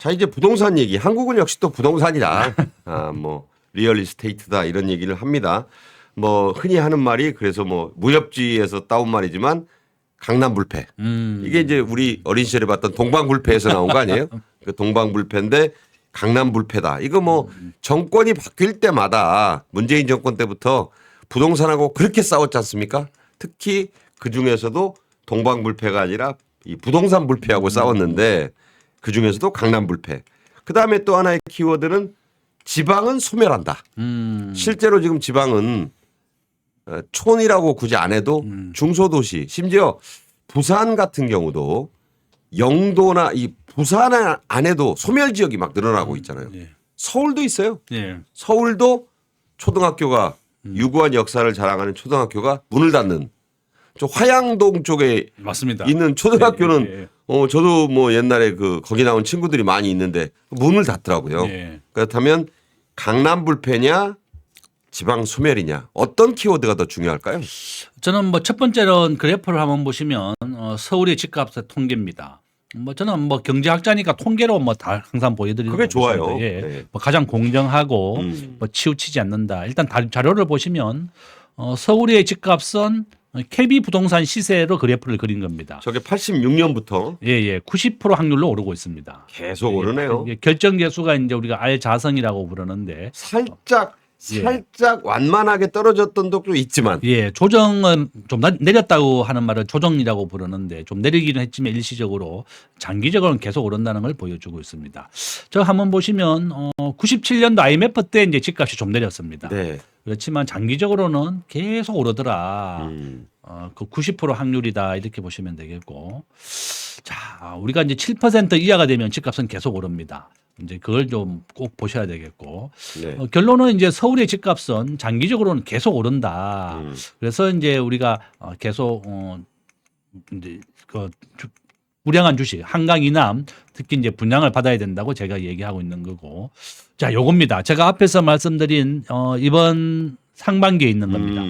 자, 이제 부동산 얘기. 한국은 역시 또 부동산이다. 뭐 리얼리스테이트다 이런 얘기를 합니다. 뭐 흔히 하는 말이 그래서 뭐 무협지에서 따온 말이지만 강남불패. 이게 이제 우리 어린 시절에 봤던 동방불패에서 나온 거 아니에요? 그 동방불패인데 강남불패다. 이거 뭐 정권이 바뀔 때마다 문재인 정권 때부터 부동산하고 그렇게 싸웠지 않습니까? 특히 그 중에서도 동방불패가 아니라 이 부동산 불패하고 싸웠는데 그 중에서도 강남불패. 그 다음에 또 하나의 키워드는 지방은 소멸한다. 실제로 지금 지방은 촌이라고 굳이 안 해도 중소도시 심지어 부산 같은 경우도 영도나 이 부산 안에도 소멸 지역이 막 늘어나고 있잖아요. 예. 서울도 있어요. 예. 서울도 초등학교가 유구한 역사를 자랑하는 초등학교가 문을 닫는 저 화양동 쪽에 맞습니다. 있는 초등학교는 예, 예, 저도 뭐 옛날에 그 거기 나온 친구들이 많이 있는데 문을 닫더라고요. 예. 그렇다면 강남불패냐 지방 소멸이냐 어떤 키워드가 더 중요할까요? 저는 뭐 첫 번째로는 그래프를 한번 보시면 서울의 집값의 통계입니다. 뭐 저는 뭐 경제학자니까 통계로 뭐 다 항상 보여드리는 그게 좋아요. 것입니다. 예. 네. 뭐 가장 공정하고 뭐 치우치지 않는다. 일단 자료를 보시면 서울의 집값은 KB 부동산 시세로 그래프를 그린 겁니다. 저게 86년부터 예. 90% 확률로 오르고 있습니다. 계속 오르네요. 이게 결정 계수가 이제 우리가 R 자성이라고 부르는데 살짝 완만하게 떨어졌던 적도 있지만 예, 조정은 좀 내렸다고 하는 말을 조정이라고 부르는데 좀 내리기는 했지만 일시적으로 장기적으로는 계속 오른다는 걸 보여주고 있습니다. 저 한번 보시면 97년도 IMF 때 이제 집값이 좀 내렸습니다. 네. 그렇지만 장기적으로는 계속 오르더라. 그 90% 확률이다 이렇게 보시면 되겠고, 자 우리가 이제 7% 이하가 되면 집값은 계속 오릅니다. 이제 그걸 좀 꼭 보셔야 되겠고 네. 결론은 이제 서울의 집값은 장기적으로는 계속 오른다. 그래서 이제 우리가 계속 이제 그 우량한 주식 한강 이남 특히 이제 분양을 받아야 된다고 제가 얘기하고 있는 거고, 자 요겁니다. 제가 앞에서 말씀드린 이번 상반기에 있는 겁니다.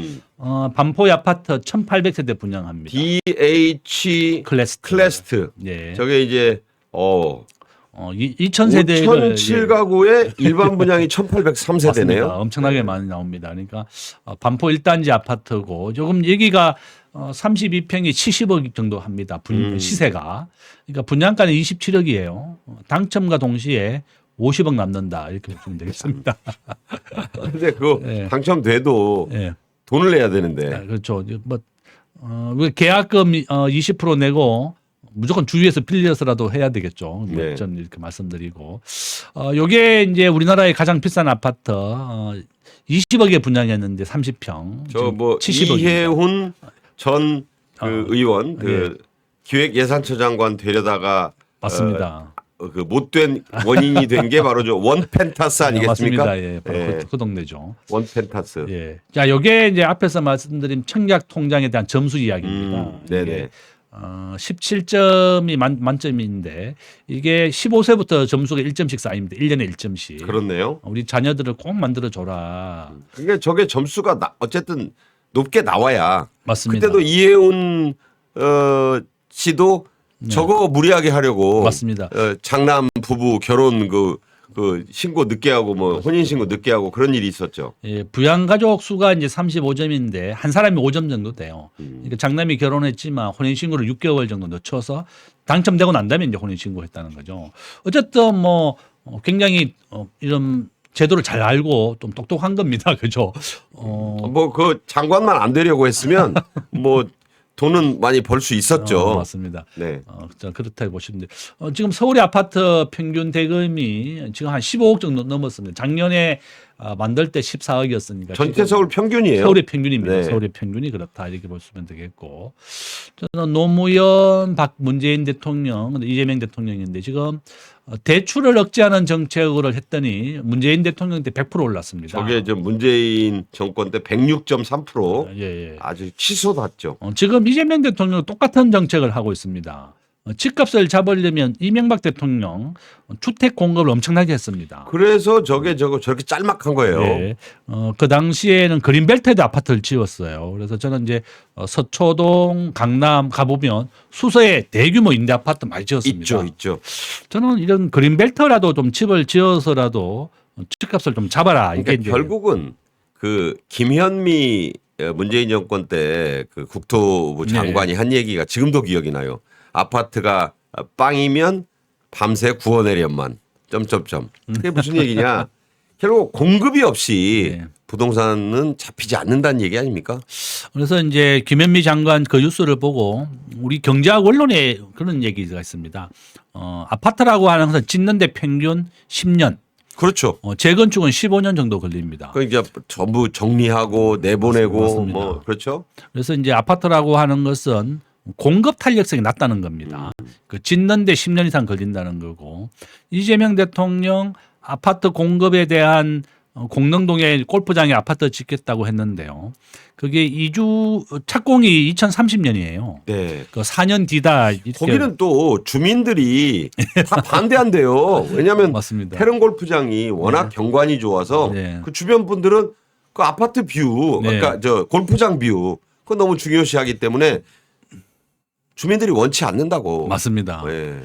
반포 아파트 1,800세대 분양합니다. DH 클래스트. 예. 저게 이제 2,000세대 5,007가구의 일반 분양이 1,803세대네요. 엄청나게 많이 나옵니다. 그러니까 반포 1단지 아파트고 조금 여기가 32평이 70억 정도 합니다. 시세가. 그러니까 분양가는 27억이에요. 당첨과 동시에 50억 남는다 이렇게 보시면 되겠습니다. 근데 그거 예. 당첨돼도 예. 돈을 내야 되는데. 그렇죠. 뭐 계약금 20% 내고 무조건 주위에서 빌려서라도 해야 되겠죠. 네. 전 이렇게 말씀드리고, 요게 이제 우리나라의 가장 비싼 아파트 20억에 분양했는데 30평. 저 뭐 70억. 이해훈 전 그 의원 그 네. 기획예산처장관 되려다가 맞습니다. 그 못된 원인이 된 게 바로 저 원펜타스 아니겠습니까? 맞습니다. 예, 바로 예. 그 동네죠. 원펜타스. 예. 자, 요게 이제 앞에서 말씀드린 청약 통장에 대한 점수 이야기입니다. 네네. 이게 17점이 만점인데 이게 15세부터 점수가 1점씩 쌓입니다. 1년에 1점씩. 그렇네요. 우리 자녀들을 꼭 만들어 줘라. 그러니까 저게 점수가 어쨌든 높게 나와야. 맞습니다. 그때도 이해훈 씨도 저거 무리하게 하려고 맞습니다. 장남 부부 결혼 그 신고 늦게 하고 뭐 혼인 신고 늦게 하고 그런 일이 있었죠. 예, 부양 가족 수가 이제 35점인데 한 사람이 5점 정도 돼요. 그러니까 장남이 결혼했지만 혼인 신고를 6개월 정도 늦춰서 당첨되고 난 다음에 이제 혼인 신고했다는 거죠. 어쨌든 뭐 굉장히 이런 제도를 잘 알고 좀 똑똑한 겁니다. 그죠? 뭐 그 장관만 안 되려고 했으면 뭐 돈은 많이 벌 수 있었죠. 맞습니다. 네. 그렇다고 보시면 돼요. 지금 서울의 아파트 평균 대금이 지금 한 15억 정도 넘었습니다. 작년에 만들 때 14억이었으니까. 전체 서울 평균이에요. 서울의 평균입니다. 네. 서울의 평균이 그렇다 이렇게 보시면 되겠고, 저는 노무현, 문재인 대통령, 이재명 대통령인데 지금 대출을 억제하는 정책을 했더니 문재인 대통령 때 100% 올랐습니다. 저게 이제 문재인 정권 때 106.3% 예. 아주 치솟았죠. 지금 이재명 대통령 똑같은 정책을 하고 있습니다. 집값을 잡으려면 이명박 대통령 주택 공급을 엄청나게 했습니다. 그래서 저렇게 짤막한 거예요. 네. 그 당시에는 그린벨트에도 아파트를 지었어요. 그래서 저는 이제 서초동, 강남 가보면 수서에 대규모 임대 아파트 많이 지었습니다. 있죠. 저는 이런 그린벨트라도 좀 집을 지어서라도 집값을 좀 잡아라. 이게 그러니까 이제 결국은 그 김현미 문재인 정권 때 그 국토부 장관이 한 얘기가 지금도 기억이 나요. 아파트가 빵이면 밤새 구워내련만 점점점. 그게 무슨 얘기냐? 결국 공급이 없이 네. 부동산은 잡히지 않는다는 얘기 아닙니까? 그래서 이제 김현미 장관 그 뉴스를 보고 우리 경제학 원론에 그런 얘기가 있습니다. 아파트라고 하는 것은 짓는데 평균 10년, 그렇죠. 재건축은 15년 정도 걸립니다. 그 이제 전부 정리하고 내보내고 맞습니다. 뭐 그렇죠. 그래서 이제 아파트라고 하는 것은 공급 탄력성이 낮다는 겁니다. 그 짓는데 10년 이상 걸린다는 거고 이재명 대통령 아파트 공급에 대한 공릉동에 골프장에 아파트 짓겠다고 했는데요. 그게 착공이 2030년이에요. 네. 그 4년 뒤다. 이렇게. 거기는 또 주민들이 다 반대한대요. 왜냐하면 맞습니다. 태릉 골프장이 워낙 경관이 좋아서 네. 그 주변 분들은 그 아파트 뷰, 네. 그러니까 저 골프장 뷰, 그거 너무 중요시하기 때문에 주민들이 원치 않는다고. 맞습니다. 네.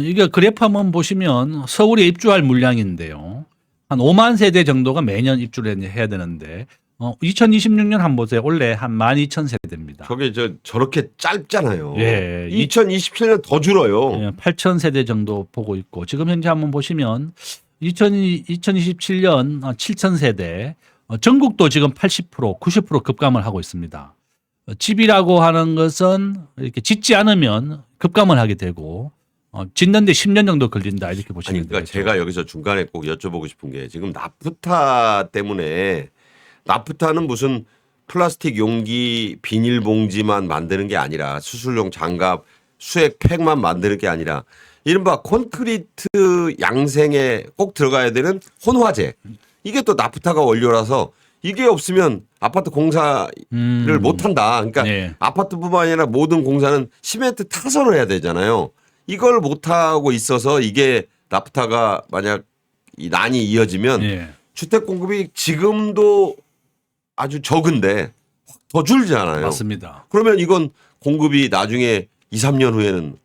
이게 그래프 한번 보시면 서울에 입주할 물량인데요. 한 5만 세대 정도가 매년 입주를 해야 되는데 2026년 한번 보세요. 올해 한 12,000세대입니다. 저게 저렇게 짧잖아요. 예. 2027년 더 줄어요. 8,000세대 정도 보고 있고 지금 현재 한번 보시면 2027년 7,000세대 전국도 지금 80% 90% 급감을 하고 있습니다. 집이라고 하는 것은 이렇게 짓지 않으면 급감을 하게 되고 짓는데 10년 정도 걸린다 이렇게 보시면 아니, 그러니까 되겠죠. 제가 여기서 중간에 꼭 여쭤보고 싶은 게 지금 나프타 때문에 나프타는 무슨 플라스틱 용기 비닐봉지만 만드는 게 아니라 수술용 장갑 수액 팩만 만드는 게 아니라 이른바 콘크리트 양생에 꼭 들어가야 되는 혼화재 이게 또 나프타가 원료라서 이게 없으면 아파트 공사를 못 한다. 그러니까 네. 아파트뿐만 아니라 모든 공사는 시멘트 타설을 해야 되잖아요. 이걸 못 하고 있어서 이게 나프타가 만약 이 난이 이어지면 네. 주택 공급이 지금도 아주 적은데 확 더 줄잖아요. 맞습니다. 그러면 이건 공급이 나중에 2, 3년 후에는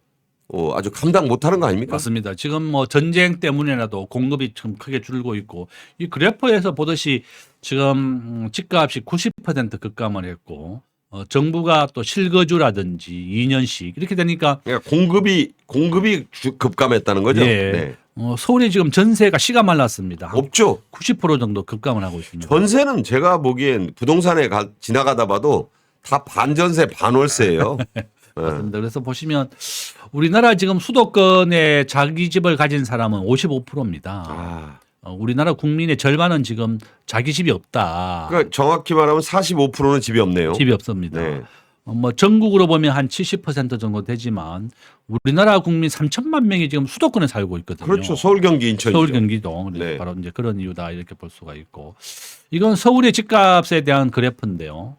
아주 감당 못하는 거 아닙니까? 맞습니다. 지금 뭐 전쟁 때문에라도 공급이 좀 크게 줄고 있고 이 그래프에서 보듯이 지금 집값이 90% 급감을 했고 정부가 또 실거주라든지 2년씩 이렇게 되니까 그러니까 공급이 급감했다는 거죠. 예. 네. 서울이 지금 전세가 씨가 말랐습니다. 없죠. 90% 정도 급감을 하고 있습니다. 전세는 제가 보기엔 부동산에 지나가다 봐도 다 반전세 반월세예요. 맞습니다. 그래서 보시면 우리나라 지금 수도권에 자기 집을 가진 사람은 55%입니다. 아, 우리나라 국민의 절반은 지금 자기 집이 없다. 그러니까 정확히 말하면 45%는 집이 없네요. 집이 없습니다. 네. 뭐 전국으로 보면 한 70% 정도 되지만 우리나라 국민 3천만 명이 지금 수도권에 살고 있거든요. 그렇죠. 서울, 경기, 인천이죠. 서울, 경기도 네. 바로 이제 그런 이유다 이렇게 볼 수가 있고 이건 서울의 집값에 대한 그래프인데요.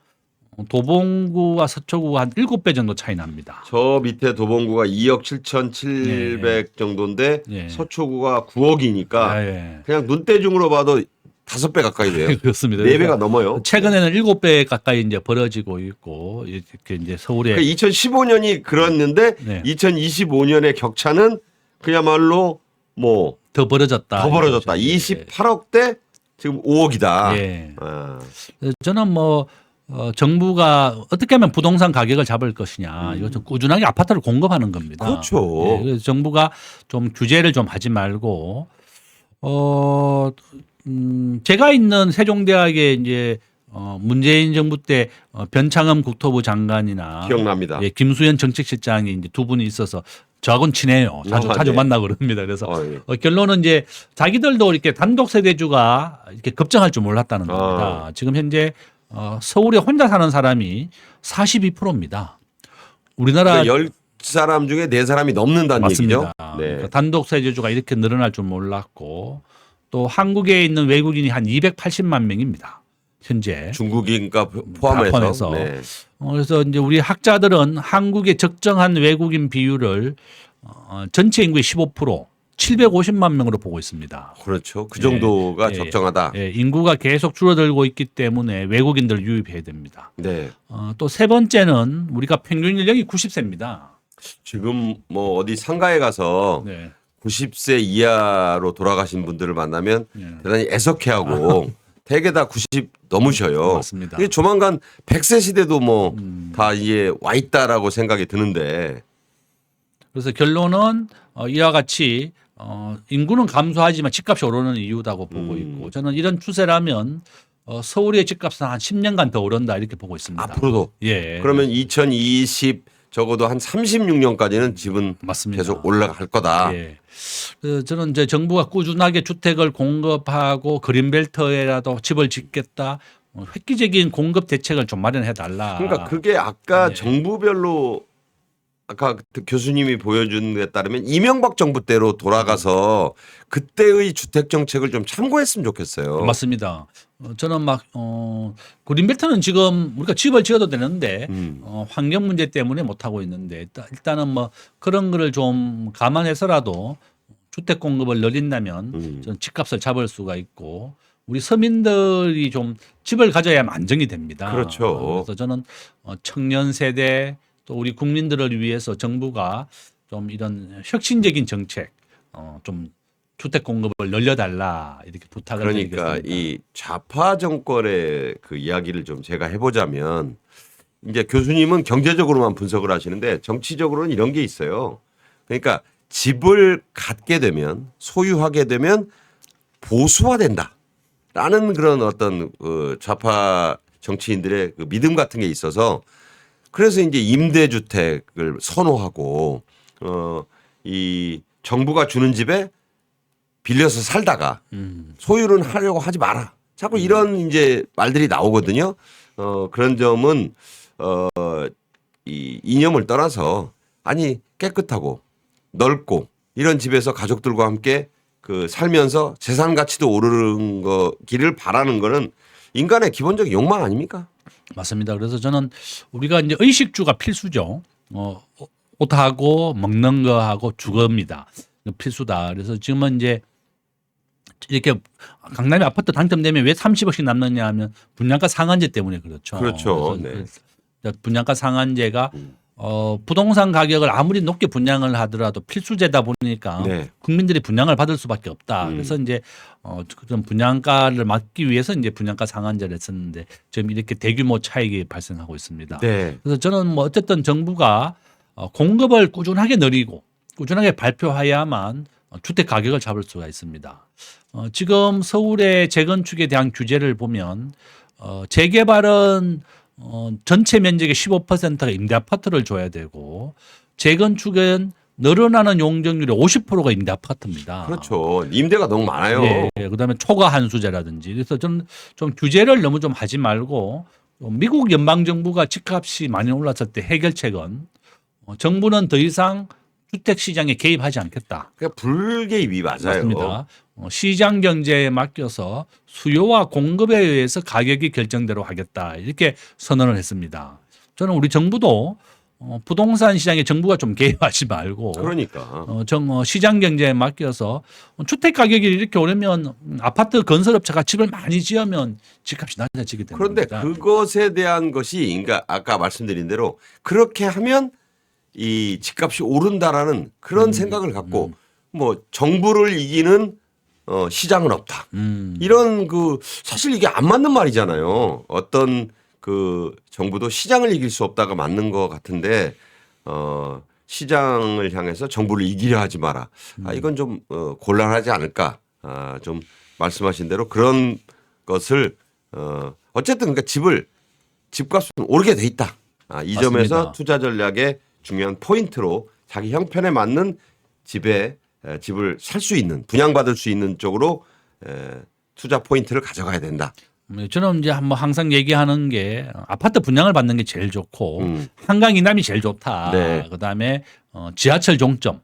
도봉구와 서초구가 한 7배 정도 차이 납니다. 저 밑에 도봉구가 2억 7,700 정도인데 네. 서초구가 9억이니까 예. 그냥 눈대중으로 봐도 5배 가까이 돼요. 그렇습니다. 4배가 넘어요. 최근에는 7배 가까이 이제 벌어지고 있고 이렇게 이제 서울에 2015년이 그랬는데 네. 2025년의 격차는 그야말로 뭐 더 벌어졌다. 더 벌어졌다. 이거죠. 28억 대 지금 5억이다. 예. 아, 저는 뭐 정부가 어떻게 하면 부동산 가격을 잡을 것이냐. 이거 좀 꾸준하게 아파트를 공급하는 겁니다. 그렇죠. 예, 그래서 정부가 좀 규제를 좀 하지 말고 제가 있는 세종대학에 이제 문재인 정부 때 변창흠 국토부 장관이나 기억납니다. 예, 김수현 정책실장이 이제 두 분이 있어서 저하고는 친해요. 자주 네. 만나고 그럽니다. 그래서 예. 결론은 이제 자기들도 이렇게 단독 세대주가 이렇게 급증할 줄 몰랐다는 겁니다. 지금 현재 서울에 혼자 사는 사람이 42%입니다. 우리나라 그러니까 10사람 중에 4사람이 넘는다는 맞습니다. 얘기죠. 네. 그러니까 단독 세대주가 이렇게 늘어날 줄 몰랐고 또 한국에 있는 외국인이 한 280만 명입니다. 현재. 중국인가 포함해서. 포함해서. 네. 그래서 이제 우리 학자들은 한국의 적정한 외국인 비율을 전체 인구의 15% 750만 명으로 보고 있습니다. 그렇죠. 그 정도가 예, 적정하다. 예, 인구가 계속 줄어들고 있기 때문에 외국인들을 유입해야 됩니다. 네. 또 세 번째는 우리가 평균 연령이 90세입니다. 지금 뭐 어디 상가에 가서 네. 90세 이하로 돌아가신 분들을 만나면 네. 대단히 애석해하고 대개 다 90 넘으셔요. 맞습니다. 이게 조만간 100세 시대도 뭐 다 이제 와 있다라고 생각이 드는데. 그래서 결론은 이와 같이 인구는 감소하지만 집값이 오르는 이유다고 보고 있고 저는 이런 추세라면 서울의 집값은 한 10년간 더 오른다 이렇게 보고 있습니다. 앞으로도. 예. 그러면 2020 적어도 한 36년까지는 집은 맞습니다. 계속 올라갈 거다. 예. 그래서 저는 이제 정부가 꾸준하게 주택을 공급하고 그린벨트에라도 집을 짓겠다. 획기적인 공급 대책을 좀 마련해 달라. 그러니까 그게 아까 네. 정부별로 아까 그 교수님이 보여준 데 따르면 이명박 정부 때로 돌아가서 그때의 주택 정책을 좀 참고했으면 좋겠어요. 맞습니다. 저는 막 그린벨트는 지금 우리가 집을 지어도 되는데 환경 문제 때문에 못 하고 있는데 일단은 뭐 그런 거를 좀 감안해서라도 주택 공급을 늘린다면 저는 집값을 잡을 수가 있고 우리 서민들이 좀 집을 가져야만 안정이 됩니다. 그렇죠. 그래서 저는 청년 세대 또 우리 국민들을 위해서 정부가 좀 이런 혁신적인 정책 좀 주택 공급을 늘려달라 이렇게 부탁을 그러니까 드리겠습니다. 이 좌파 정권의 그 이야기를 좀 제가 해보자면 이제 교수님은 경제적으로만 분석을 하시는데 정치적으로는 이런 게 있어요. 그러니까 집을 갖게 되면 소유하게 되면 보수화된다라는 그런 어떤 그 좌파 정치인들의 그 믿음 같은 게 있어서 그래서 이제 임대주택을 선호하고 이 정부가 주는 집에 빌려서 살다가 소유는 하려고 하지 마라. 자꾸 이런 이제 말들이 나오거든요. 그런 점은 이 이념을 떠나서 아니 깨끗하고 넓고 이런 집에서 가족들과 함께 그 살면서 재산 가치도 오르는 거기를 바라는 거는 인간의 기본적 욕망 아닙니까? 맞습니다. 그래서 저는 우리가 이제 의식주가 필수죠. 옷하고 먹는 거하고 주거입니다. 필수다. 그래서 지금은 이제 이렇게 강남에 아파트 당첨되면 왜 30억씩 남느냐 하면 분양가 상한제 때문에 그렇죠. 그렇죠. 그래서 분양가 상한제가 부동산 가격을 아무리 높게 분양을 하더라도 필수제다 보니까 네. 국민들이 분양을 받을 수밖에 없다. 그래서 이제 그런 분양가를 막기 위해서 이제 분양가 상한제를 했었는데 지금 이렇게 대규모 차익이 발생하고 있습니다. 네. 그래서 저는 뭐 어쨌든 정부가 공급을 꾸준하게 늘리고 꾸준하게 발표해야만 주택 가격을 잡을 수가 있습니다. 지금 서울의 재건축에 대한 규제를 보면 재개발은 전체 면적의 15%가 임대 아파트를 줘야 되고 재건축은 늘어나는 용적률의 50%가 임대 아파트입니다. 그렇죠. 임대가 너무 많아요. 예, 그다음에 초과 한수제라든지 그래서 저는 좀 규제를 너무 좀 하지 말고 미국 연방 정부가 집값이 많이 올랐을 때 해결책은 정부는 더 이상 주택 시장에 개입하지 않겠다. 그러니까 불개입이 맞아요. 맞습니다. 시장 경제에 맡겨서 수요와 공급에 의해서 가격이 결정대로 하겠다 이렇게 선언을 했습니다. 저는 우리 정부도 부동산 시장에 정부가 좀 개입하지 말고 그러니까. 시장 경제에 맡겨서 주택 가격이 이렇게 오르면 아파트 건설업체가 집을 많이 지으면 집값이 낮아지게 됩니다. 그런데 그것에 대한 것이 그러니까 아까 말씀드린 대로 그렇게 하면 이 집값이 오른다라는 그런 생각을 갖고 뭐 정부를 이기는 시장은 없다. 이런 그 사실 이게 안 맞는 말이잖아요. 어떤 그 정부도 시장을 이길 수 없다가 맞는 것 같은데 시장을 향해서 정부를 이기려 하지 마라. 이건 좀 곤란하지 않을까. 좀 말씀하신 대로 그런 것을 어쨌든 그러니까 집값은 오르게 돼 있다. 이 맞습니다. 점에서 투자 전략의 중요한 포인트로 자기 형편에 맞는 집을 살 수 있는 분양받을 수 있는 쪽으로 투자 포인트를 가져가야 된다. 저는 이제 한번 항상 얘기하는 게 아파트 분양을 받는 게 제일 좋고 한강 이남이 제일 좋다. 네. 그다음에 지하철 종점.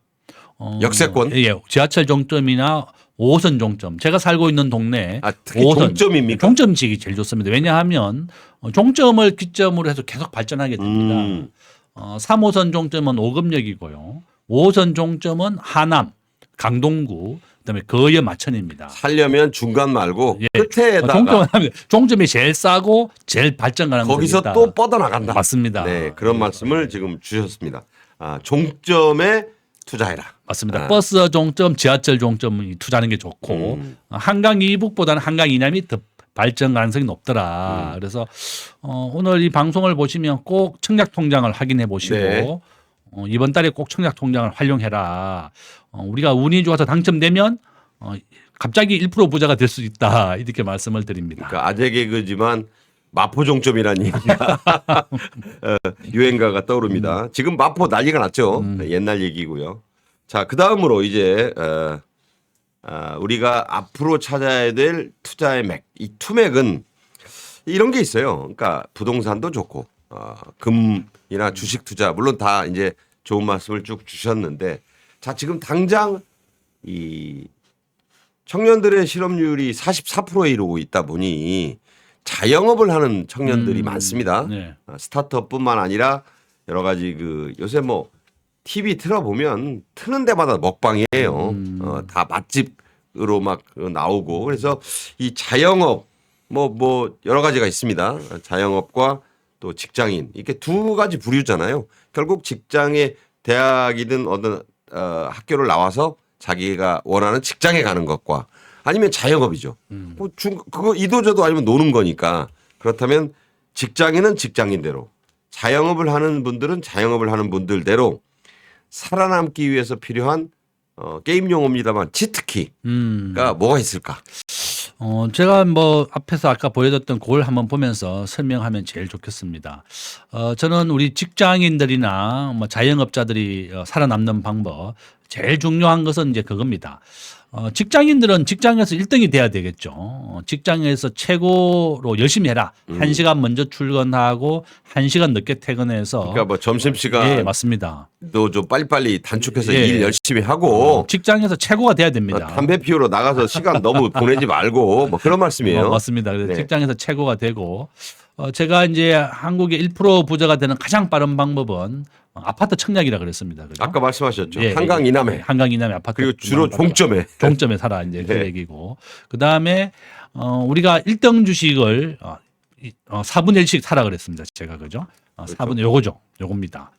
역세권. 예, 지하철 종점이나 5호선 종점. 제가 살고 있는 동네 특히 5호선 종점입니까? 종점지기 제일 좋습니다. 왜냐하면 종점을 기점으로 해서 계속 발전하게 됩니다. 3호선 종점은 오금역이고요. 5호선 종점은 하남, 강동구, 그다음에 거여 마천입니다. 살려면 중간 말고 예. 끝에다가 종점이 제일 싸고 제일 발전 가능성이 거기서 있다. 또 뻗어나간다. 맞습니다. 네, 그런 말씀을 지금 주셨습니다. 종점에 투자해라. 맞습니다. 버스 종점, 지하철 종점 투자하는 게 좋고 한강 이북보다는 한강 이남이 더 발전 가능성이 높더라. 그래서 오늘 이 방송을 보시면 꼭 청약 통장을 확인해 보시고 네. 이번 달에 꼭 청약 통장을 활용해라. 우리가 운이 좋아서 당첨되면 갑자기 1% 부자가 될 수 있다. 이렇게 말씀을 드립니다. 그러니까 아재 개그지만 마포 종점이라는 얘기가 유행가가 떠오릅니다. 지금 마포 난리가 났죠. 옛날 얘기고요. 자, 그 다음으로 이제 우리가 앞으로 찾아야 될 투자의 맥, 이 투맥은 이런 게 있어요. 그러니까 부동산도 좋고 금이나 주식 투자 물론 다 이제 좋은 말씀을 쭉 주셨는데 자, 지금 당장 이 청년들의 실업률이 44%에 이르고 있다 보니 자영업을 하는 청년들이 많습니다. 네. 스타트업뿐만 아니라 여러 가지 요새 뭐 TV 틀어보면 트는 데마다 먹방이에요. 다 맛집으로 막 나오고 그래서 이 자영업 뭐 여러 가지가 있습니다. 자영업과 또 직장인 이렇게 두 가지 부류잖아요. 결국 직장에 대학이든 어떤 학교를 나와서 자기가 원하는 직장에 가는 것과 아니면 자영업이죠. 그거 이도저도 아니면 노는 거니까 그렇다면 직장인은 직장인대로 자영업을 하는 분들은 자영업을 하는 분들대로 살아남기 위해서 필요한 게임 용어입니다만 치트키가 뭐가 있을까? 제가 뭐 앞에서 아까 보여줬던 그걸 한번 보면서 설명하면 제일 좋겠습니다. 저는 우리 직장인들이나 뭐 자영업자들이 살아남는 방법 제일 중요한 것은 이제 그겁니다. 직장인들은 직장에서 1등이 돼야 되겠죠. 직장에서 최고로 열심히 해라. 1시간 먼저 출근하고 1시간 늦게 퇴근해서. 그러니까 뭐 점심시간 예, 맞습니다. 좀 빨리빨리 단축해서 예. 일 열심히 하고 직장에서 최고가 돼야 됩니다. 담배 피우러 나가서 시간 너무 보내지 말고 뭐 그런 말씀이에요. 맞습니다. 그래서 네. 직장에서 최고가 되고 제가 이제 한국의 1% 부자가 되는 가장 빠른 방법은 아파트 청약이라 그랬습니다. 그죠? 아까 말씀하셨죠. 예, 한강 이남에 한강 이남에 아파트 그리고 주로 종점에 살아 이제 그 네. 얘기고 그 다음에 우리가 1등 주식을 4분의 1씩 사라 그랬습니다. 제가 그죠? 4분의 요겁니다.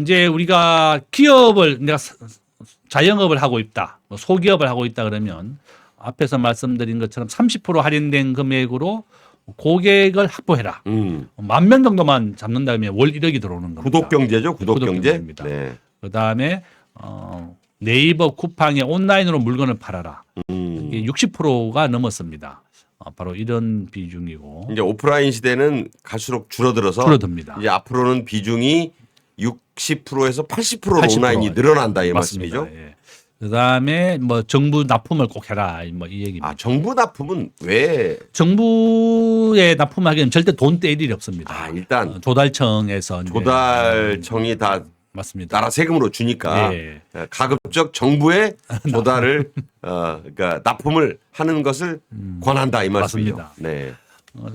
이제 우리가 기업을 내가 자영업을 하고 있다, 뭐 소기업을 하고 있다 그러면 앞에서 말씀드린 것처럼 30% 할인된 금액으로 고객을 확보해라. 10,000명 정도만 잡는다면 월 1억이 들어오는 겁니다. 구독 경제죠. 구독 경제. 경제입니다. 네. 그 다음에 네이버 쿠팡에 온라인으로 물건을 팔아라. 이게 60%가 넘었습니다. 바로 이런 비중이고 이제 오프라인 시대는 갈수록 줄어들어서 줄어듭니다. 이제 앞으로는 비중이 60%에서 80%로 80%. 온라인이 늘어난다 이 맞습니다. 말씀이죠. 예. 그다음에 뭐 정부 납품을 꼭 해라 뭐 이 얘기입니다. 정부 납품은 왜? 정부에 납품하기는 절대 돈 떼일 일이 없습니다. 일단 조달청에서 이제 조달청이 다 맞습니다. 나라 세금으로 주니까 예. 가급적 정부의 조달을 그러니까 납품을 하는 것을 권한다 이 말씀이죠. 맞습니다. 네.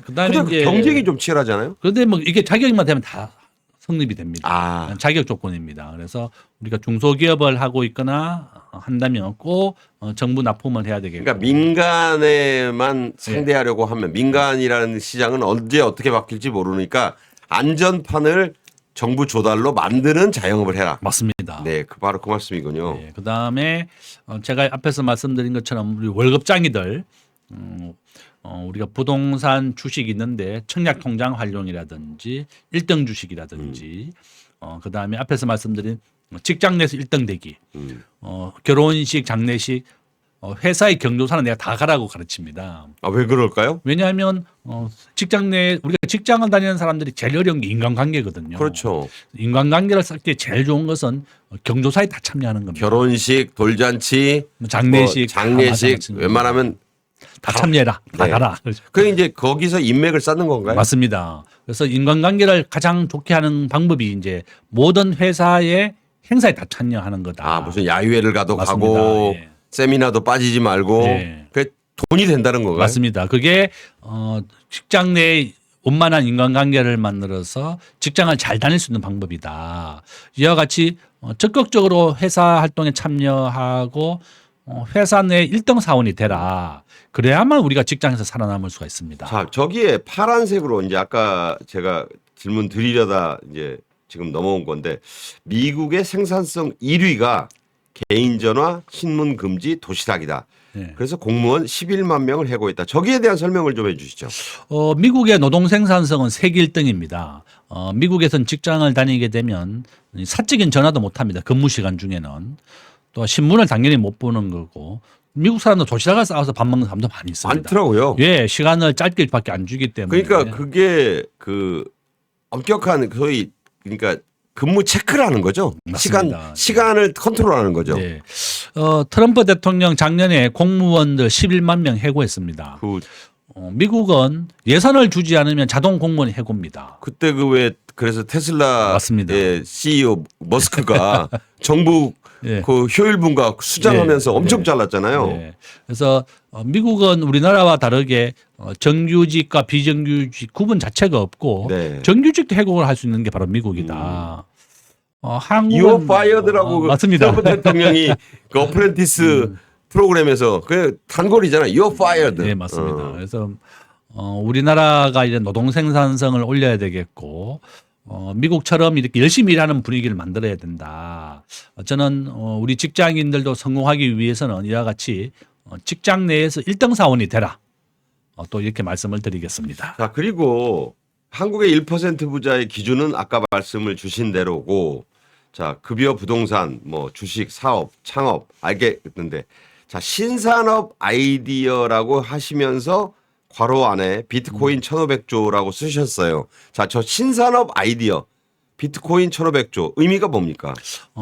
그다음에 근데 이제 경쟁이 좀 치열하잖아요. 그런데 뭐 이게 자격만 되면 다 성립이 됩니다. 아. 자격 조건입니다. 그래서 우리가 중소기업을 하고 있거나 한다면 꼭 정부 납품을 해야 되겠고. 그러니까 민간에만 상대하려고 하면 민간이라는 시장은 언제 어떻게 바뀔지 모르니까 안전판을 정부 조달로 만드는 자영업을 해라. 맞습니다. 네, 바로 그 말씀이군요. 네, 그다음에 제가 앞에서 말씀드린 것처럼 우리 월급장이들 우리가 부동산 주식이 있는데 청약 통장 활용이라든지 1등 주식이라든지 그다음에 앞에서 말씀드린 직장 내에서 1등 되기 결혼식 장례식 회사의 경조사는 내가 다 가라고 가르칩니다. 왜 그럴까요? 왜냐하면 직장 내 우리가 직장을 다니는 사람들이 제일 어려운 게 인간관계거든요. 그렇죠. 인간관계를 쌓기 제일 좋은 것은 경조사에 다 참여하는 겁니다. 결혼식, 돌잔치, 장례식, 장례식 다 웬만하면 다 참여해라, 다 네. 가라. 그 이제 거기서 인맥을 쌓는 건가요? 맞습니다. 그래서 인간관계를 가장 좋게 하는 방법이 이제 모든 회사의 행사에 다 참여하는 거다. 무슨 야유회를 가도 맞습니다. 가고 예. 세미나도 빠지지 말고 네. 그 돈이 된다는 건가요? 맞습니다. 그게 직장 내 원만한 인간관계를 만들어서 직장을 잘 다닐 수 있는 방법이다. 이와 같이 적극적으로 회사 활동에 참여하고 회사 내 1등 사원이 되라. 그래야만 우리가 직장에서 살아남을 수가 있습니다. 자, 저기에 파란색으로 이제 아까 제가 질문 드리려다 이제 지금 넘어온 건데 미국의 생산성 1위가 개인 전화, 신문 금지, 도시락이다. 네. 그래서 공무원 11만 명을 해고했다. 저기에 대한 설명을 좀 해주시죠. 미국의 노동 생산성은 세계 1등입니다. 미국에선 직장을 다니게 되면 사적인 전화도 못 합니다. 근무 시간 중에는. 또 신문을 당연히 못 보는 거고 미국 사람도 도시락을 싸와서 밥 먹는 사람도 많이 있습니다. 많더라고요. 예, 시간을 짧게밖에 안 주기 때문에. 그러니까 그게 그 엄격한 소위 그러니까 근무 체크라는 거죠. 맞습니다. 시간을 컨트롤하는 거죠. 네. 트럼프 대통령 작년에 공무원들 11만 명 해고했습니다. 미국은 예산을 주지 않으면 자동 공무원 해고입니다. 그때 그 왜 그래서 테슬라의 맞습니다. CEO 머스크가 정부 예. 그 효율분과 수장하면서 예. 엄청 예. 잘랐잖아요. 네. 그래서 미국은 우리나라와 다르게 정규직과 비정규직 구분 자체가 없고 네. 정규직도 해고를 할 수 있는 게 바로 미국이다. 한국은 You're fired라고 맞습니다. 트럼프 대통령이 그 어프렌티스 프로그램에서 그 단골이잖아요. You're fired. 네, 맞습니다. 그래서 우리나라가 이제 노동 생산성을 올려야 되겠고 미국처럼 이렇게 열심히 일하는 분위기를 만들어야 된다. 저는 우리 직장인들도 성공하기 위해서는 이와 같이 직장 내에서 1등 사원이 되라. 또 이렇게 말씀을 드리겠습니다. 자, 그리고 한국의 1% 부자의 기준은 아까 말씀을 주신 대로고, 자, 급여 부동산, 뭐 주식, 사업, 창업 알겠는데, 자, 신산업 아이디어라고 하시면서 괄호 안에 비트코인 1,500조라고 쓰셨어요. 자, 저 신산업 아이디어 비트코인 1,500조 의미가 뭡니까?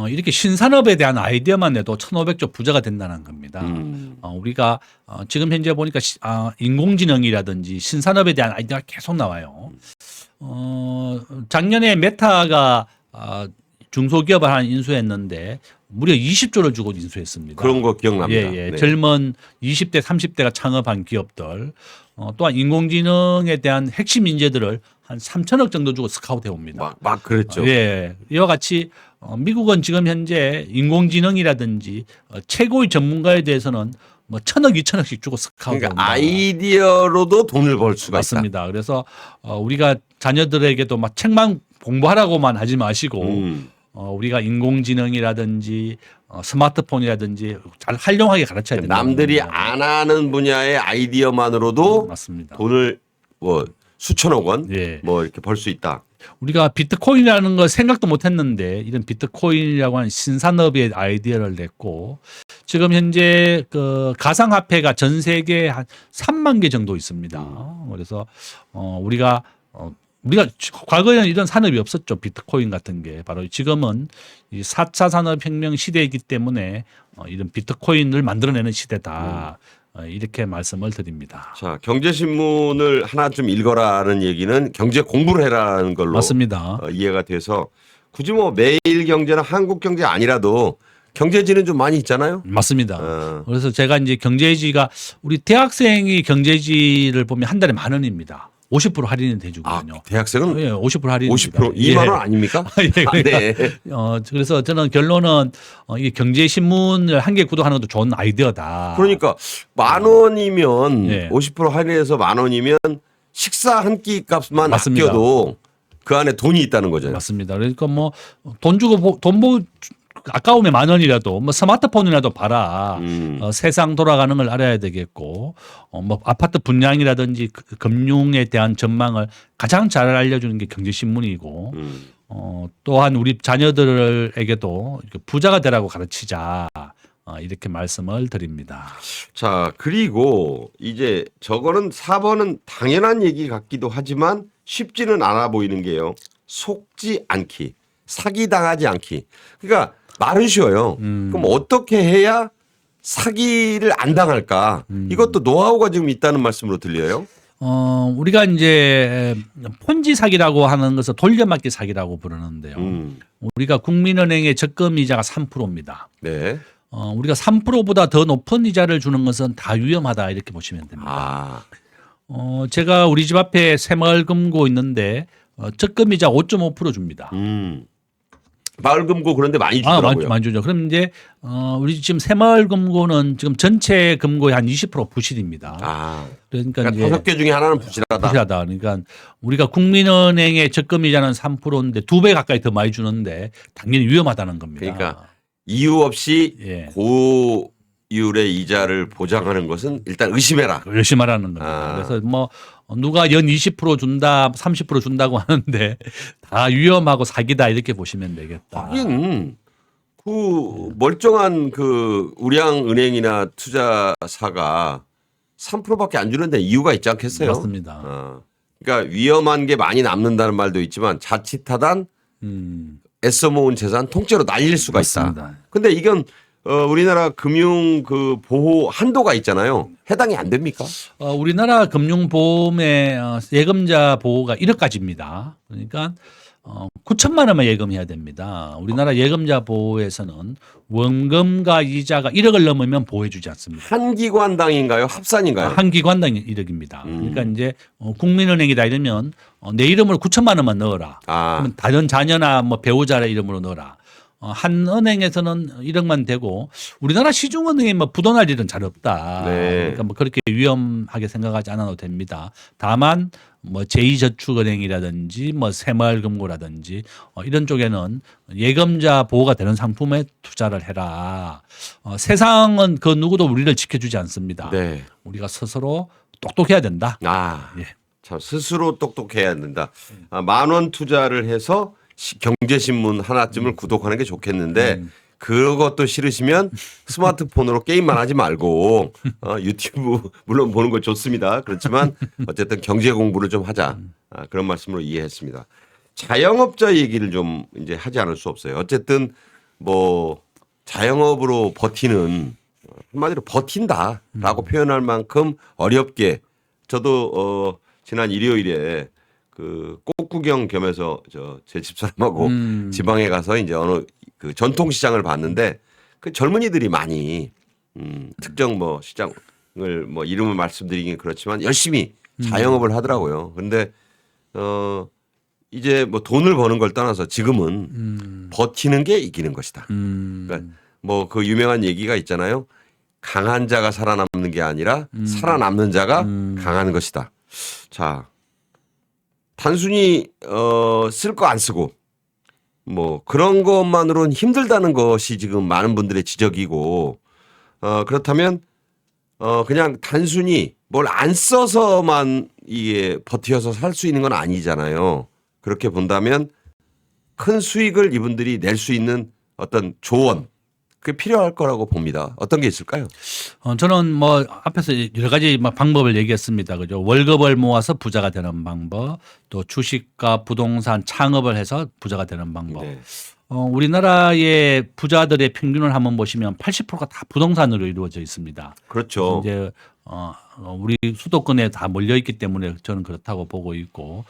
이렇게 신산업에 대한 아이디어만 내도 1,500조 부자가 된다는 겁니다. 우리가 지금 현재 보니까 인공지능이라든지 신산업에 대한 아이디어가 계속 나와요. 작년에 메타가 중소기업을 하나 인수했는데 무려 20조를 주고 인수했습니다. 그런 거 기억납니다. 예, 예. 네. 젊은 20대, 30대가 창업한 기업들, 또한 인공지능에 대한 핵심 인재들을 한 3천억 정도 주고 스카우트 해옵니다. 막 그랬죠. 예, 이와 같이 미국은 지금 현재 인공지능이라든지 최고의 전문가에 대해서는 뭐 1,000억, 2,000억씩 주고 스카우트 그러니까 해옵니다. 아이디어로도 돈을 벌 수가 있다. 맞습니다. 그래서 우리가 자녀들에게도 막 책만 공부하라고만 하지 마시고 우리가 인공지능이라든지 스마트폰이라든지 잘 활용하게 가르쳐야 된다. 남들이 안 하는 분야의 아이디어만으로도 맞습니다. 돈을 뭐 수천억 원 예. 뭐 이렇게 벌 수 있다. 우리가 비트코인이라는 걸 생각도 못 했는데 이런 비트코인이라고 하는 신산업의 아이디어를 냈고 지금 현재 그 가상화폐가 전 세계에 한 3만 개 정도 있습니다. 그래서 우리가 과거에는 이런 산업이 없었죠. 비트코인 같은 게. 바로 지금은 이 4차 산업혁명 시대이기 때문에 이런 비트코인을 만들어내는 시대다. 이렇게 말씀을 드립니다. 자, 경제신문을 하나 좀 읽어라는 얘기는 경제 공부를 해라는 걸로 맞습니다. 이해가 돼서 굳이 뭐 매일경제나 한국경제 아니라도 경제지는 좀 많이 있잖아요. 맞습니다. 그래서 제가 이제 경제지가 우리 대학생이 경제지를 보면 한 달에 10,000원입니다. 50% 할인이 돼주거든요. 대학생은 예, 50% 할인입니다. 50% 2만 원 아닙니까? 예, 그러니까, 네. 그래서 저는 결론은 이 경제신문을 한 개 구독하는 것도 좋은 아이디어다. 그러니까 10,000원이면 예. 50% 할인해서 10,000원이면 식사 한 끼 값만 맞습니다. 아껴도 그 안에 돈이 있다는 거잖아요. 맞습니다. 그러니까 뭐 돈 주고 아까우면 10,000원이라도 뭐 스마트폰이라도 봐라. 세상 돌아가는 걸 알아야 되겠고 뭐 아파트 분양이라든지 금융에 대한 전망을 가장 잘 알려주는 게 경제신문이고 또한 우리 자녀들에게도 부자가 되라고 가르치자. 이렇게 말씀을 드립니다. 자, 그리고 이제 저거는 4번은 당연한 얘기 같기도 하지만 쉽지는 않아 보이는 게요. 속지 않기, 사기당하지 않기. 그러니까 말은 쉬워요. 그럼 어떻게 해야 사기를 안 당할까? 이것도 노하우가 지금 있다는 말씀으로 들려요. 우리가 이제 폰지 사기라고 하는 것을 돌려막기 사기라고 부르는데요. 우리가 국민은행의 적금 이자가 3%입니다. 네. 우리가 3%보다 더 높은 이자를 주는 것은 다 위험하다 이렇게 보시면 됩니다. 제가 우리 집 앞에 새마을금고 있는데 적금이자 5.5% 줍니다. 마을금고 그런데 많이 주더라고요. 많이 주죠. 그럼 이제 우리 지금 새마을금고는 지금 전체 금고의 한 20% 부실입니다. 그러니까 이제 5개 중에 하나는 부실하다. 부실하다. 그러니까 우리가 국민은행의 적금이자는 3%인데 2배 가까이 더 많이 주는데 당연히 위험하다는 겁니다. 그러니까 이유 없이 예. 고율의 이자를 보장하는 것은 일단 의심해라. 의심하라는 겁니다. 그래서 뭐 누가 연 20% 준다, 30% 준다고 하는데 다 위험하고 사기다 이렇게 보시면 되겠다. 하긴 그 멀쩡한 그 우량은행이나 투자사가 3%밖에 안 주는데 이유가 있지 않겠어요? 맞습니다. 그러니까 위험한 게 많이 남는다는 말도 있지만 자칫하단 애써 모은 재산 통째로 날릴 수가 맞습니다. 있다. 근데 이건 우리나라 금융 그 보호 한도가 있잖아요. 해당이 안 됩니까? 우리나라 금융보험의 예금자 보호가 1억까지입니다. 그러니까 9천만 원만 예금해야 됩니다. 우리나라 예금자 보호에서는 원금과 이자가 1억을 넘으면 보호해주지 않습니다. 한 기관당인가요? 합산인가요? 한 기관당 1억입니다. 그러니까 이제 국민은행이다 이러면 내 이름으로 9천만 원만 넣어라. 그러면 다른 자녀나 뭐 배우자 이름으로 넣어라. 한 은행에서는 1억만 되고 우리나라 시중은행에 뭐 부도날 일은 잘 없다. 그러니까 뭐 그렇게 위험하게 생각하지 않아도 됩니다. 다만 뭐 제2저축은행이라든지 뭐 새마을금고라든지 이런 쪽에는 예금자 보호가 되는 상품에 투자를 해라. 세상은 그 누구도 우리를 지켜주지 않습니다. 네. 우리가 스스로 똑똑해야 된다. 예. 참 스스로 똑똑해야 된다. 10,000원 투자를 해서 경제신문 하나쯤을 구독하는 게 좋겠는데 그것도 싫으시면 스마트폰으로 게임만 하지 말고 유튜브 물론 보는 거 좋습니다. 그렇지만 어쨌든 경제 공부를 좀 하자. 그런 말씀으로 이해했습니다. 자영업자 얘기를 좀 이제 하지 않을 수 없어요. 어쨌든 뭐 자영업으로 버티는 한마디로 버틴다라고 표현할 만큼 어렵게 저도 지난 일요일에 그 꽃구경 겸해서 제 집사람하고 지방에 가서 이제 어느 그 전통시장을 봤는데 그 젊은이들이 많이 특정 뭐 시장을 뭐 이름을 말씀드리긴 그렇지만 열심히 자영업을 하더라고요. 그런데 이제 뭐 돈을 버는 걸 떠나서 지금은 버티는 게 이기는 것이다. 그러니까 뭐 그 유명한 얘기가 있잖아요. 강한 자가 살아남는 게 아니라 살아남는 자가 강한 것이다. 자. 단순히 쓸 거 안 쓰고 뭐 그런 것만으로는 힘들다는 것이 지금 많은 분들의 지적이고 그렇다면 그냥 단순히 뭘 안 써서만 이게 버텨서 살 수 있는 건 아니잖아요. 그렇게 본다면 큰 수익을 이분들이 낼 수 있는 어떤 조언 그게 필요할 거라고 봅니다. 어떤 게 있을까요? 저는 뭐 앞에서 여러 가지 방법을 얘기했습니다. 그죠? 월급을 모아서 부자가 되는 방법, 또 주식과 부동산 창업을 해서 부자가 되는 방법. 네. 우리나라의 부자들의 평균을 한번 보시면 80%가 다 부동산으로 이루어져 있습니다. 그렇죠. 이제 우리 수도권에 다 몰려 있기 때문에 저는 그렇다고 보고 있고.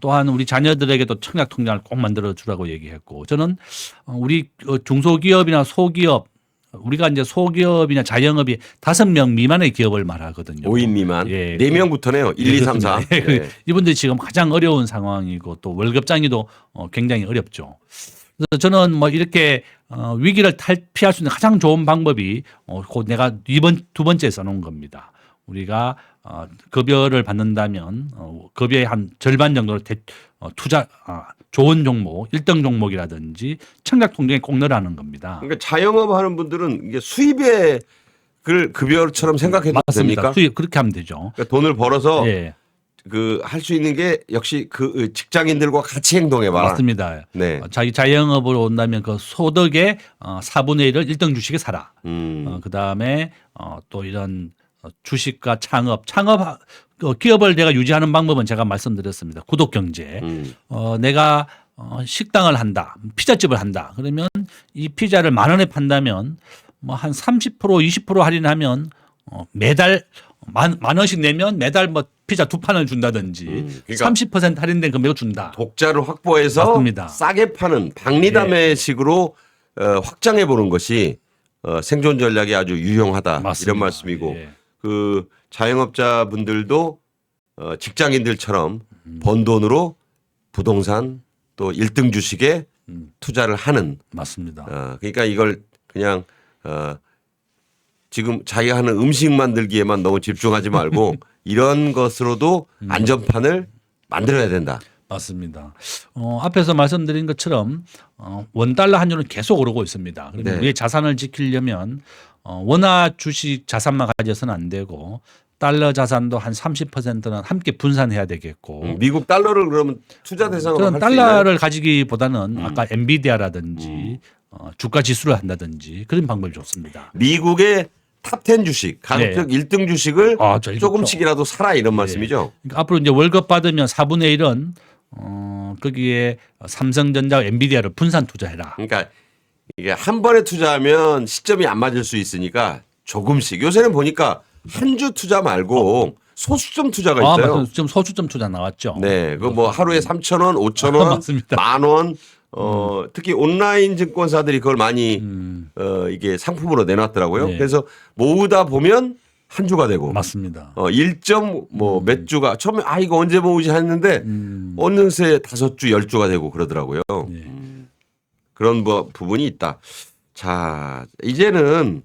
또한 우리 자녀들에게도 청약 통장을 꼭 만들어 주라고 얘기했고 저는 우리 중소기업이나 소기업 우리가 이제 소기업이나 자영업이 5명 미만의 기업을 말하거든요. 5인 미만. 예. 4명부터네요. 1, 2, 3, 4. 예. 이분들이 지금 가장 어려운 상황이고 또 월급 장기도 굉장히 어렵죠. 그래서 저는 뭐 이렇게 위기를 탈피할 수 있는 가장 좋은 방법이 곧 내가 두 번째에 써놓은 겁니다. 우리가 급여를 받는다면 급여의 한 절반 정도를 투자 좋은 종목, 1등 종목이라든지 청약 통장에 꼭 넣으라는 겁니다. 그러니까 자영업 하는 분들은 이게 수입의 그 급여처럼 생각해도 맞습니다. 됩니까? 수입 그렇게 하면 되죠. 그러니까 돈을 벌어서 예. 그 할 수 있는 게 역시 그 직장인들과 같이 행동해봐라. 맞습니다. 네. 자기 자영업으로 온다면 그 소득의 4분의 1을 1등 주식에 사라. 그다음에 또 이런 주식과 창업 기업을 내가 유지하는 방법은 제가 말씀드렸습니다. 구독 경제. 내가 식당을 한다, 피자집을 한다. 그러면 이 피자를 10,000원에 판다면 뭐 한 30% 20% 할인하면 매달 만 원씩 내면 매달 뭐 피자 2판을 준다든지 그러니까 30% 할인된 금액을 준다. 독자를 확보해서 맞습니다. 싸게 파는 박리담회식으로 확장해 보는 것이 생존 전략이 아주 유용하다 맞습니다. 이런 말씀이고 예. 그 자영업자분들도 직장인들처럼 번 돈으로 부동산 또 1등 주식에 투자를 하는 맞습니다. 그러니까 이걸 그냥 지금 자기가 하는 음식 만들기에만 너무 집중하지 말고 이런 것으로도 안전판을 만들어야 된다. 맞습니다. 앞에서 말씀드린 것처럼 원달러 환율은 계속 오르고 있습니다. 그러면 네. 우리의 자산을 지키려면 원화 주식 자산만 가져서는 안 되고 달러 자산도 한 30%는 함께 분산해야 되겠고 미국 달러를 그러면 투자 대상으로 저는 할 수 있나요? 달러를 가지기보다는 아까 엔비디아라든지 주가 지수를 한다든지 그런 방법이 좋습니다. 미국의 탑10 주식, 가급적 1등 주식을 제일 조금씩이라도 사라 이런 말씀이죠. 그러니까 앞으로 이제 월급 받으면 4분의 1은 거기에 삼성전자와 엔비디아를 분산 투자해라. 그러니까 이게 한 번에 투자하면 시점이 안 맞을 수 있으니까 조금씩. 요새는 보니까 한 주 투자 말고 소수점 투자가 있어요. 맞습니다. 지금 소수점 투자 나왔죠. 네, 그 뭐 하루에 3,000원, 5,000원, 맞습니다. 만 원. 특히 온라인 증권사들이 그걸 많이 이게 상품으로 내놨더라고요. 네. 그래서 모으다 보면 한 주가 되고 맞습니다. 1점 뭐 몇 주가 처음에 이거 언제 모으지 했는데 어느새 5주, 10주가 되고 그러더라고요. 네. 그런 부분이 있다. 자, 이제는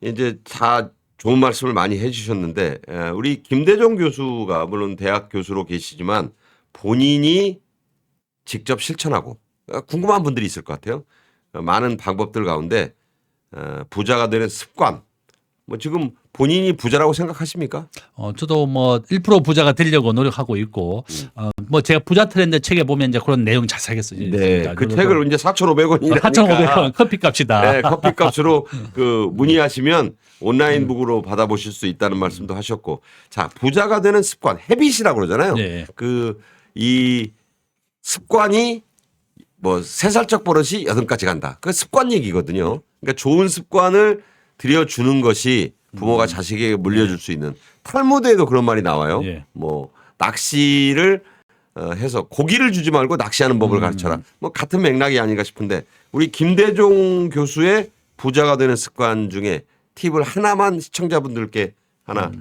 이제 다 좋은 말씀을 많이 해 주셨는데 우리 김대중 교수가 물론 대학 교수로 계시지만 본인이 직접 실천하고 궁금한 분들이 있을 것 같아요. 많은 방법들 가운데 부자가 되는 습관. 뭐 지금 본인이 부자라고 생각하십니까? 저도 뭐 1% 부자가 되려고 노력하고 있고 뭐 제가 부자 트렌드 책에 보면 이제 그런 내용 자세하게 쓰여 있습니다. 네, 그 책을 이제 4,500원이니까 4,500원 커피값이다. 네, 커피값으로 그 문의하시면 온라인북으로 받아보실 수 있다는 말씀도 하셨고, 자 부자가 되는 습관, 헤빗이라고 그러잖아요. 네. 이 습관이 뭐 3살적 버릇이 8까지 간다. 그 습관 얘기거든요. 그러니까 좋은 습관을 들여주는 것이 부모가 자식에게 물려줄 수 있는 탈무드에도 그런 말이 나와요. 예. 뭐 낚시를 해서 고기를 주지 말고 낚시하는 법을 가르쳐라. 뭐 같은 맥락이 아닌가 싶은데 우리 김대중 교수의 부자가 되는 습관 중에 팁을 하나만 시청자분들께 하나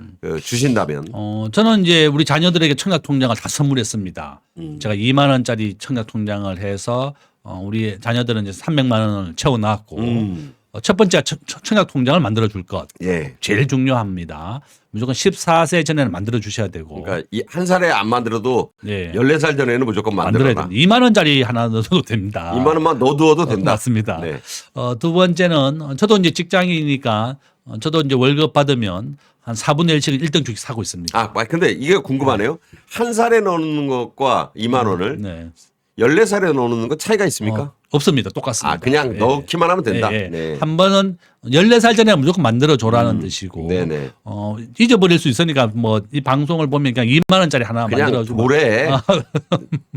주신다면. 저는 이제 우리 자녀들에게 청약 통장을 다 선물했습니다. 제가 2만 원짜리 청약 통장을 해서 우리 자녀들은 이제 300만 원을 채워놨고 첫 번째 청약 통장을 만들어 줄 것. 예. 제일 중요합니다. 무조건 14세 전에는 만들어 주셔야 되고. 그러니까 한 살에 안 만들어도 네. 14살 전에는 무조건 만들어야 만들어라. 됩니다. 2만 원짜리 하나 넣어도 됩니다. 2만 원만 넣어두어도 된다. 맞습니다. 네. 두 번째는 저도 이제 직장이니까 저도 이제 월급 받으면 한 4분의 1씩 1등 주식 사고 있습니다. 근데 이게 궁금하네요. 한 살에 넣는 것과 2만 원을 네. 14살에 넣는 거 차이가 있습니까? 없습니다. 똑같습니다. 그냥 예. 넣기만 하면 된다. 예, 예. 네. 한 번은 14살 전에 무조건 만들어 줘라는 뜻이고 네네. 잊어버릴 수 있으니까 뭐 이 방송을 보면 그냥 2만 원짜리 하나 그냥 만들어 주고 돌에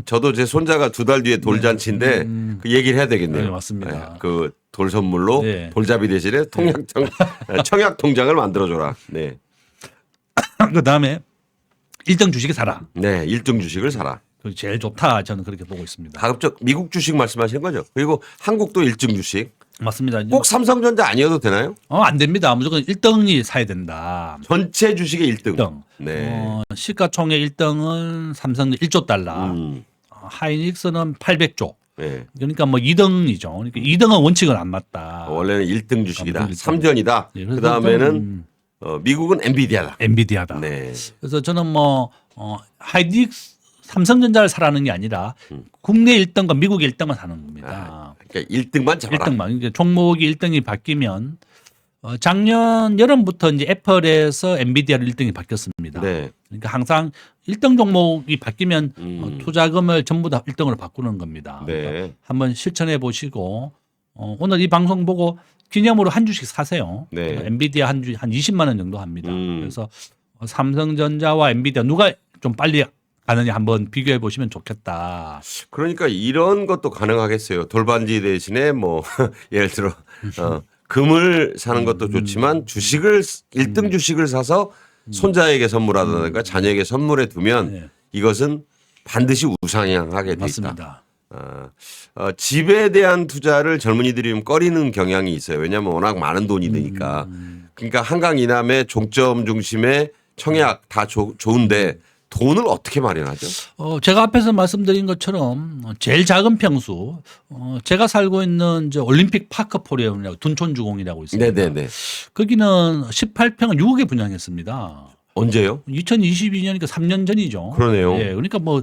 저도 제 손자가 2달 뒤에 돌잔치인데 그 얘기를 해야 되겠네요. 네, 맞습니다. 그 돌 선물로 네. 돌잡이 대신에 청약 통장을 만들어줘라. 네. 그다음에 1등 주식에 사라. 네. 1등 주식을 사라. 그게 제일 좋다. 저는 그렇게 보고 있습니다. 가급적 미국 주식 말씀하시는 거죠. 그리고 한국도 1등 주식. 맞습니다. 꼭 삼성전자 아니어도 되나요? 안 됩니다. 무조건 1등이 사야 된다. 전체 주식의 1등. 1등. 네. 시가총액 1등은 삼성 1조 달러. 하이닉스는 800조. 네. 그러니까 뭐 2등이죠. 그러니까 2등은 원칙은 안 맞다. 원래는 1등 주식이다. 1등. 3전이다. 네, 그래서 그다음에는 미국은 엔비디아다. 엔비디아다. 네. 그래서 저는 뭐 하이닉스 삼성전자를 사라는 게 아니라 국내 1등과 미국의 1등만 사는 겁니다. 그러니까 1등만 잡아라. 1등만. 이제 종목이 1등이 바뀌면 작년 여름부터 이제 애플에서 엔비디아로 1등이 바뀌었습니다. 네. 그러니까 항상 1등 종목이 바뀌면 투자금을 전부 다 1등으로 바꾸는 겁니다. 네. 그러니까 한번 실천해 보시고 오늘 이 방송 보고 기념으로 한 주씩 사세요. 네. 엔비디아 한 20만 원 정도 합니다. 그래서 삼성전자와 엔비디아 누가 좀 빨리 가느냐 한번 비교해 보시면 좋겠다. 그러니까 이런 것도 가능하겠어요. 돌반지 대신에 뭐 예를 들어 금을 사는 것도 좋지만 주식을 1등 주식을 사서 손자에게 선물하든가 자녀에게 선물해 두면 네. 이것은 반드시 우상향하게 돼 있다. 맞습니다. 집에 대한 투자를 젊은이들이 좀 꺼리는 경향이 있어요. 왜냐하면 워낙 많은 돈이 드니까. 그러니까 한강 이남의 종점 중심의 청약 다 좋은데 돈을 어떻게 마련하죠? 제가 앞에서 말씀드린 것처럼 제일 작은 평수, 제가 살고 있는 저 올림픽 파크 포레움이라고 둔촌주공이라고 있습니다. 네네네. 거기는 18평을 6억에 분양했습니다. 언제요? 2022년이니까 3년 전이죠. 그러네요. 예, 그러니까 뭐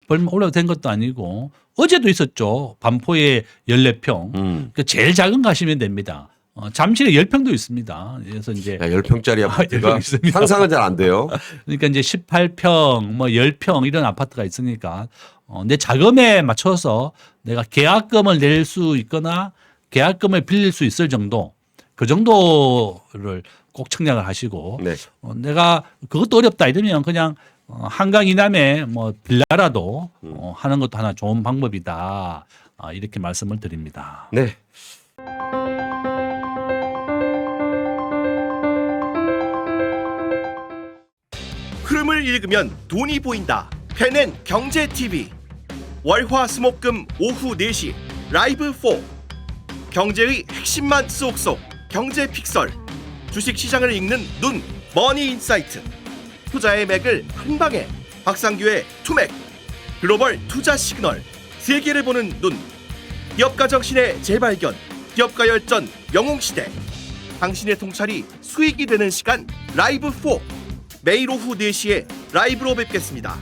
얼마 오래된 것도 아니고 어제도 있었죠. 반포에 14평. 그러니까 제일 작은 거 하시면 됩니다. 잠실에 10평도 있습니다. 그래서 이제 10평짜리 아파트가 있습니다. 상상은 잘 안 돼요. 그러니까 이제 18평, 뭐 10평 이런 아파트가 있으니까 내 자금에 맞춰서 내가 계약금을 낼 수 있거나 계약금을 빌릴 수 있을 정도 그 정도를 꼭 청약을 하시고 네. 내가 그것도 어렵다 이러면 그냥 한강 이남에 뭐 빌라라도 하는 것도 하나 좋은 방법이다. 이렇게 말씀을 드립니다. 네. 흐름을 읽으면 돈이 보인다. 펜앤 경제 TV. 월화수목금 오후 4시 라이브 4. 경제의 핵심만 쏙쏙. 경제 픽설. 주식 시장을 읽는 눈. 머니 인사이트. 투자의 맥을 한 방에. 박상규의 투맥. 글로벌 투자 시그널. 세계를 보는 눈. 기업가 정신의 재발견. 기업가 열전 영웅시대. 당신의 통찰이 수익이 되는 시간 라이브 4. 매일 오후 4시에 라이브로 뵙겠습니다.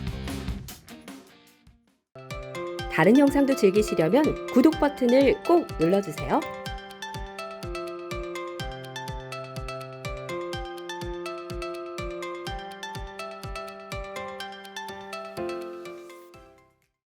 다른 영상도 즐기시려면 구독 버튼을 꼭 눌러주세요.